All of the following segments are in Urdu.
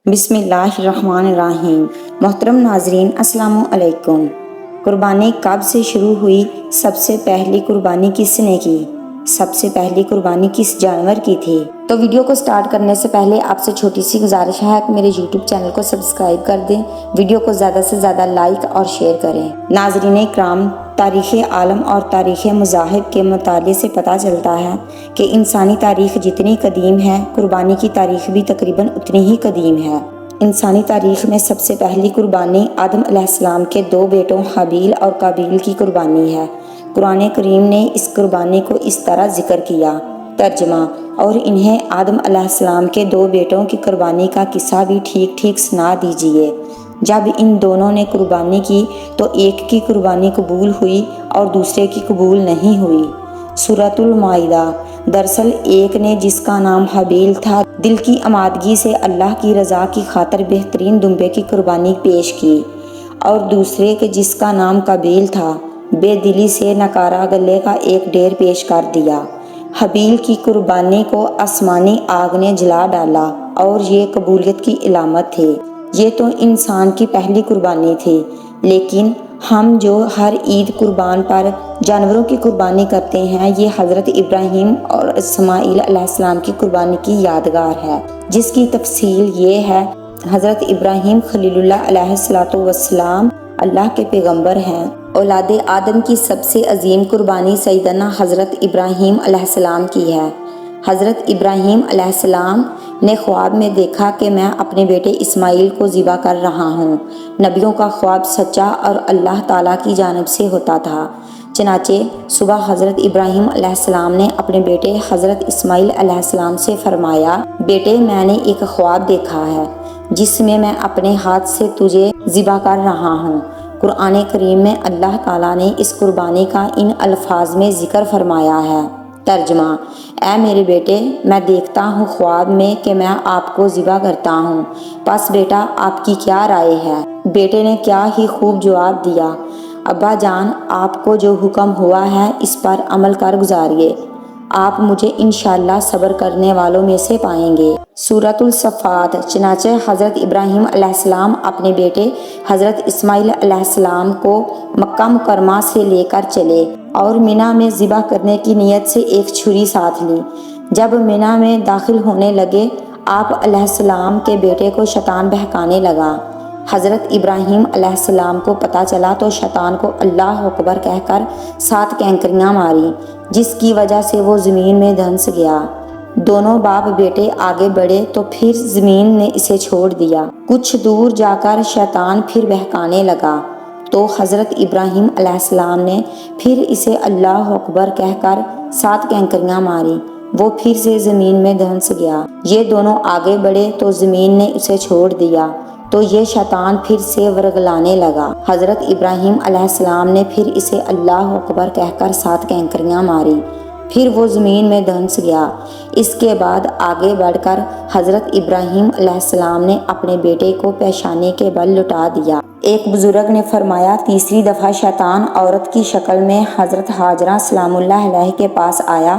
بسم اللہ الرحمن الرحیم۔ محترم ناظرین السلام علیکم۔ قربانی کب سے شروع ہوئی؟ سب سے پہلی قربانی کس نے کی؟ سب سے پہلی قربانی کس جانور کی تھی؟ تو ویڈیو کو سٹارٹ کرنے سے پہلے آپ سے چھوٹی سی گزارش ہے کہ میرے یوٹیوب چینل کو سبسکرائب کر دیں، ویڈیو کو زیادہ سے زیادہ لائک اور شیئر کریں۔ ناظرین اکرام، تاریخ عالم اور تاریخ مذاہب کے مطالعے سے پتہ چلتا ہے کہ انسانی تاریخ جتنی قدیم ہے، قربانی کی تاریخ بھی تقریباً اتنی ہی قدیم ہے۔ انسانی تاریخ میں سب سے پہلی قربانی آدم علیہ السلام کے دو بیٹوں حابیل اور قابیل کی قربانی ہے۔ قرآن کریم نے اس قربانی کو اس طرح ذکر کیا۔ ترجمہ: اور انہیں آدم علیہ السلام کے دو بیٹوں کی قربانی کا قصہ بھی ٹھیک ٹھیک سنا دیجیے۔ جب ان دونوں نے قربانی کی تو ایک کی قربانی قبول ہوئی اور دوسرے کی قبول نہیں ہوئی۔ سورۃ المائدہ۔ دراصل ایک نے، جس کا نام حابیل تھا، دل کی آمادگی سے اللہ کی رضا کی خاطر بہترین دمبے کی قربانی پیش کی، اور دوسرے کے، جس کا نام قابیل تھا، بے دلی سے نکارہ گلے کا ایک ڈھیر پیش کر دیا۔ حابیل کی قربانی کو آسمانی آگ نے جلا ڈالا اور یہ قبولیت کی علامت تھی۔ یہ تو انسان کی پہلی قربانی تھی، لیکن ہم جو ہر عید قربان پر جانوروں کی قربانی کرتے ہیں، یہ حضرت ابراہیم اور اسماعیل علیہ السلام کی قربانی کی یادگار ہے، جس کی تفصیل یہ ہے۔ حضرت ابراہیم خلیل اللہ علیہ السلام اللہ کے پیغمبر ہیں۔ اولاد آدم کی سب سے عظیم قربانی سیدنا حضرت ابراہیم علیہ السلام کی ہے۔ حضرت ابراہیم علیہ السلام نے خواب میں دیکھا کہ میں اپنے بیٹے اسماعیل کو ذبح کر رہا ہوں۔ نبیوں کا خواب سچا اور اللہ تعالیٰ کی جانب سے ہوتا تھا۔ چنانچہ صبح حضرت ابراہیم علیہ السلام نے اپنے بیٹے حضرت اسماعیل علیہ السلام سے فرمایا، بیٹے، میں نے ایک خواب دیکھا ہے جس میں اپنے ہاتھ سے تجھے ذبح کر رہا ہوں۔ قرآن کریم میں اللہ تعالیٰ نے اس قربانی کا ان الفاظ میں ذکر فرمایا ہے۔ ترجمہ: اے میرے بیٹے، میں دیکھتا ہوں خواب میں کہ میں آپ کو ذبح کرتا ہوں، پس بیٹا، آپ کی کیا رائے ہے؟ بیٹے نے کیا ہی خوب جواب دیا، ابا جان، آپ کو جو حکم ہوا ہے اس پر عمل کر گزاریے، آپ مجھے انشاءاللہ صبر کرنے والوں میں سے پائیں گے۔ سورۃ الصفات۔ چنانچہ حضرت ابراہیم علیہ السلام اپنے بیٹے حضرت اسماعیل علیہ السلام کو مکہ مکرمہ سے لے کر چلے اور منی میں ذبح کرنے کی نیت سے ایک چھری ساتھ لی۔ جب منی میں داخل ہونے لگے، آپ علیہ السلام کے بیٹے کو شیطان بہکانے لگا۔ حضرت ابراہیم علیہ السلام کو پتہ چلا تو شیطان کو اللہ اکبر کہہ کر 7 کینکریاں ماری، جس کی وجہ سے وہ زمین میں دھنس گیا۔ دونوں باپ بیٹے آگے بڑھے تو پھر زمین نے اسے چھوڑ دیا۔ کچھ دور جا کر شیطان پھر بہکانے لگا تو حضرت ابراہیم علیہ السلام نے پھر اسے اللہ اکبر کہہ کر 7 کینکریاں ماری، وہ پھر سے زمین میں دھنس گیا۔ یہ دونوں آگے بڑھے تو زمین نے اسے چھوڑ دیا تو یہ شیطان پھر سے ورگلانے لگا۔ حضرت ابراہیم علیہ السلام نے پھر اسے اللہ اکبر کہہ کر 7 کینکریاں ماری، پھر وہ زمین میں دھنس گیا۔ اس کے بعد آگے بڑھ کر حضرت ابراہیم علیہ السلام نے اپنے بیٹے کو پیشانی کے بل لٹا دیا۔ ایک بزرگ نے فرمایا، تیسری دفعہ شیطان عورت کی شکل میں حضرت ہاجرہ سلام اللہ علیہ کے پاس آیا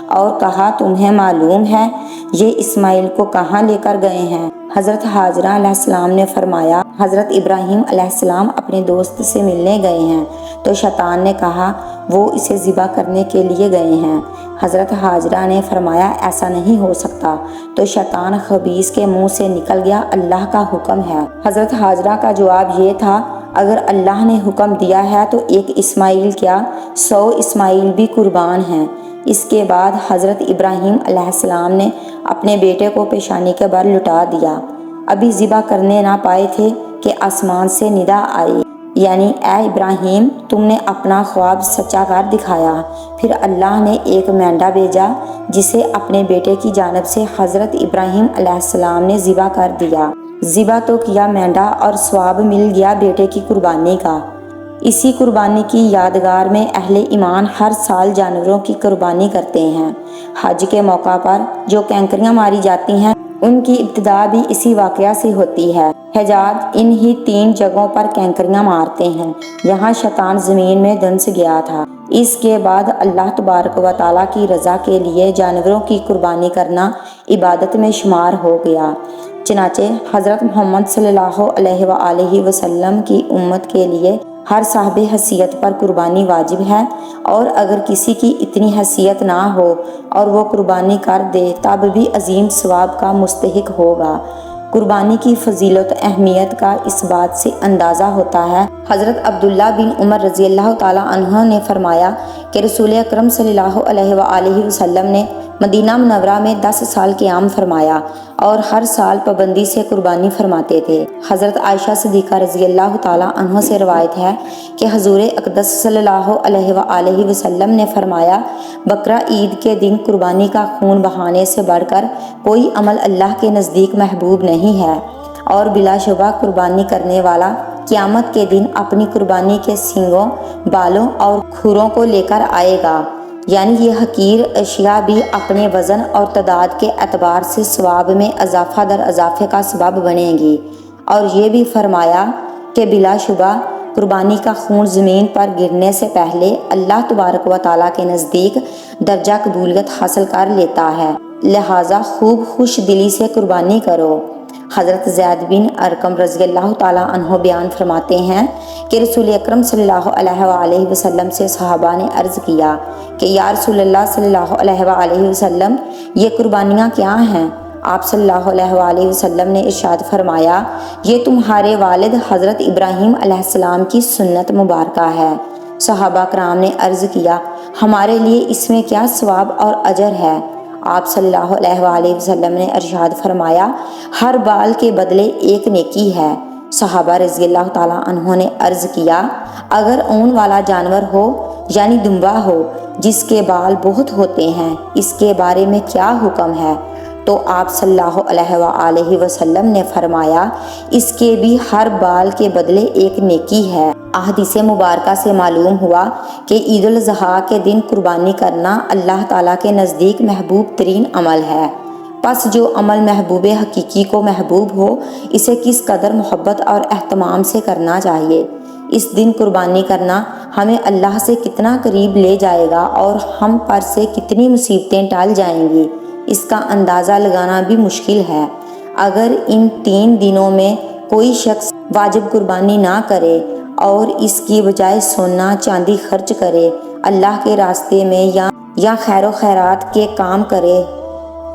اور کہا، تمہیں معلوم ہے یہ اسماعیل کو کہاں لے کر گئے ہیں؟ حضرت ہاجرہ علیہ السلام نے فرمایا، حضرت ابراہیم علیہ السلام اپنے دوست سے ملنے گئے ہیں۔ تو شیطان نے کہا، وہ اسے ذبح کرنے کے لیے گئے ہیں۔ حضرت ہاجرہ نے فرمایا، ایسا نہیں ہو سکتا۔ تو شیطان خبیث کے منہ سے نکل گیا، اللہ کا حکم ہے۔ حضرت ہاجرہ کا جواب یہ تھا، اگر اللہ نے حکم دیا ہے تو ایک اسماعیل کیا، 100 اسماعیل بھی قربان ہیں۔ اس کے بعد حضرت ابراہیم علیہ السلام نے اپنے بیٹے کو پیشانی کے بل لٹا دیا۔ ابھی ذبح کرنے نہ پائے تھے کہ آسمان سے ندا آئی، یعنی اے ابراہیم، تم نے اپنا خواب سچا کر دکھایا۔ پھر اللہ نے ایک مینڈا بھیجا جسے اپنے بیٹے کی جانب سے حضرت ابراہیم علیہ السلام نے ذبح کر دیا۔ ذبح تو کیا مینڈا اور ثواب مل گیا بیٹے کی قربانی کا۔ اسی قربانی کی یادگار میں اہل ایمان ہر سال جانوروں کی قربانی کرتے ہیں۔ حج کے موقع پر جو کینکریاں ماری جاتی ہیں، ان کی ابتدا بھی اسی واقعہ سے ہوتی ہے۔ حجاج انہی 3 جگہوں پر کینکریاں مارتے ہیں جہاں شیطان زمین میں دھنس گیا تھا۔ اس کے بعد اللہ تبارک و تعالیٰ کی رضا کے لیے جانوروں کی قربانی کرنا عبادت میں شمار ہو گیا۔ چنانچہ حضرت محمد صلی اللہ علیہ وآلہ وسلم کی امت کے لیے ہر صاحب حیثیت پر قربانی واجب ہے، اور اگر کسی کی اتنی حیثیت نہ ہو اور وہ قربانی کر دے تب بھی عظیم ثواب کا مستحق ہوگا۔ قربانی کی فضیلت و اہمیت کا اس بات سے اندازہ ہوتا ہے۔ حضرت عبداللہ بن عمر رضی اللہ تعالیٰ عنہ نے فرمایا کہ رسول اکرم صلی اللہ علیہ وآلہ وسلم نے مدینہ منورہ میں 10 سال قیام فرمایا اور ہر سال پابندی سے قربانی فرماتے تھے۔ حضرت عائشہ صدیقہ رضی اللہ تعالیٰ عنہ سے روایت ہے کہ حضور اقدس صلی اللہ علیہ وآلہ وسلم نے فرمایا، بقرہ عید کے دن قربانی کا خون بہانے سے بڑھ کر کوئی عمل اللہ کے نزدیک محبوب نہیں ہے، اور بلا شبہ قربانی کرنے والا قیامت کے دن اپنی قربانی کے سینگوں، بالوں اور کھروں کو لے کر آئے گا، یعنی یہ حقیر اشیاء بھی اپنے وزن اور تعداد کے اعتبار سے ثواب میں اضافہ در اضافے کا سبب بنیں گی۔ اور یہ بھی فرمایا کہ بلا شبہ قربانی کا خون زمین پر گرنے سے پہلے اللہ تبارک و تعالیٰ کے نزدیک درجہ قبولیت حاصل کر لیتا ہے، لہٰذا خوب خوش دلی سے قربانی کرو۔ حضرت زید بن ارقم رضی اللہ تعالیٰ عنہ بیان فرماتے ہیں کہ رسول اکرم صلی اللہ علیہ وآلہ وسلم سے صحابہ نے عرض کیا کہ یا رسول اللہ صلی اللہ علیہ وآلہ وسلم، یہ قربانیاں کیا ہیں؟ آپ صلی اللہ علیہ وآلہ وسلم نے ارشاد فرمایا، یہ تمہارے والد حضرت ابراہیم علیہ السلام کی سنت مبارکہ ہے۔ صحابہ کرام نے عرض کیا، ہمارے لیے اس میں کیا ثواب اور اجر ہے؟ آپ صلی اللہ علیہ وآلہ وسلم نے ارشاد فرمایا، ہر بال کے بدلے ایک نیکی ہے۔ صحابہ رضی اللہ تعالیٰ عنہ نے عرض کیا، اگر اون والا جانور ہو یعنی دمبا ہو جس کے بال بہت ہوتے ہیں، اس کے بارے میں کیا حکم ہے؟ تو آپ صلی اللہ علیہ وآلہ وسلم نے فرمایا، اس کے بھی ہر بال کے بدلے ایک نیکی ہے۔ احادیث مبارکہ سے معلوم ہوا کہ عید الاضحیٰ کے دن قربانی کرنا اللہ تعالیٰ کے نزدیک محبوب ترین عمل ہے۔ پس جو عمل محبوب حقیقی کو محبوب ہو، اسے کس قدر محبت اور اہتمام سے کرنا چاہیے۔ اس دن قربانی کرنا ہمیں اللہ سے کتنا قریب لے جائے گا اور ہم پر سے کتنی مصیبتیں ٹال جائیں گی، اس کا اندازہ لگانا بھی مشکل ہے۔ اگر ان 3 دنوں میں کوئی شخص واجب قربانی نہ کرے اور اس کی بجائے سونا چاندی خرچ کرے، اللہ کے راستے میں یا خیر و خیرات کے کام کرے،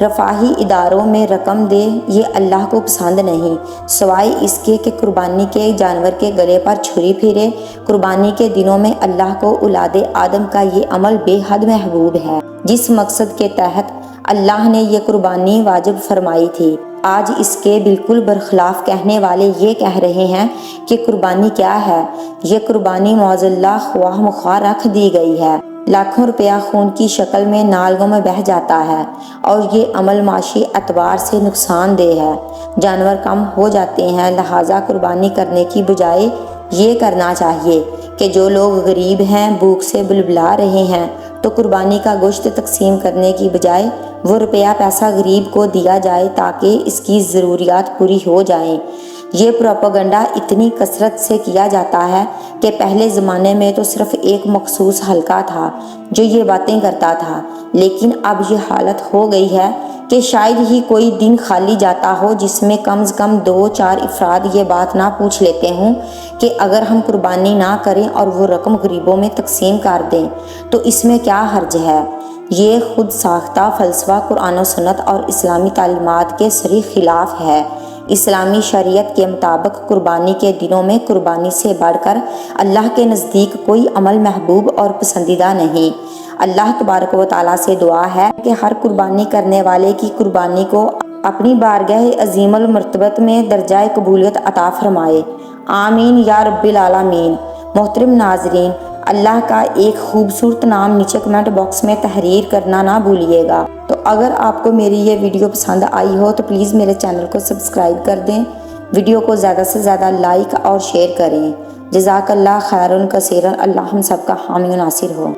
رفاہی اداروں میں رقم دے، یہ اللہ کو پسند نہیں، سوائے اس کے کہ قربانی کے جانور کے گلے پر چھری پھیرے۔ قربانی کے دنوں میں اللہ کو اولاد آدم کا یہ عمل بے حد محبوب ہے، جس مقصد کے تحت اللہ نے یہ قربانی واجب فرمائی تھی۔ آج اس کے بالکل برخلاف کہنے والے یہ کہہ رہے ہیں کہ قربانی کیا ہے، یہ قربانی معاذ اللہ خواہ مخواہ رکھ دی گئی ہے، لاکھوں روپیہ خون کی شکل میں نالوں میں بہہ جاتا ہے، اور یہ عمل معاشی اعتبار سے نقصان دہ ہے، جانور کم ہو جاتے ہیں، لہٰذا قربانی کرنے کی بجائے یہ کرنا چاہیے کہ جو لوگ غریب ہیں، بھوک سے بلبلا رہے ہیں، تو قربانی کا گوشت تقسیم کرنے کی بجائے وہ روپیہ پیسہ غریب کو دیا جائے تاکہ اس کی ضروریات پوری ہو جائیں۔ یہ پروپیگنڈا اتنی کثرت سے کیا جاتا ہے کہ پہلے زمانے میں تو صرف ایک مخصوص حلقہ تھا جو یہ باتیں کرتا تھا، لیکن اب یہ حالت ہو گئی ہے کہ شاید ہی کوئی دن خالی جاتا ہو جس میں کم از کم 2-4 افراد یہ بات نہ پوچھ لیتے ہوں کہ اگر ہم قربانی نہ کریں اور وہ رقم غریبوں میں تقسیم کر دیں تو اس میں کیا حرج ہے۔ یہ خود ساختہ فلسفہ قرآن و سنت اور اسلامی تعلیمات کے صریح خلاف ہے۔ اسلامی شریعت کے مطابق قربانی کے دنوں میں قربانی سے بڑھ کر اللہ کے نزدیک کوئی عمل محبوب اور پسندیدہ نہیں۔ اللہ تبارک و تعالیٰ سے دعا ہے کہ ہر قربانی کرنے والے کی قربانی کو اپنی بارگاہ عظیم المرتبت میں درجہ قبولیت عطا فرمائے، آمین یا رب العالمین۔ محترم ناظرین، اللہ کا ایک خوبصورت نام نیچے کمنٹ باکس میں تحریر کرنا نہ بھولیے گا۔ تو اگر آپ کو میری یہ ویڈیو پسند آئی ہو تو پلیز میرے چینل کو سبسکرائب کر دیں، ویڈیو کو زیادہ سے زیادہ لائک اور شیئر کریں۔ جزاک اللہ خیرن کثیرن، اللہ ہم سب کا حامی و ناصر ہو۔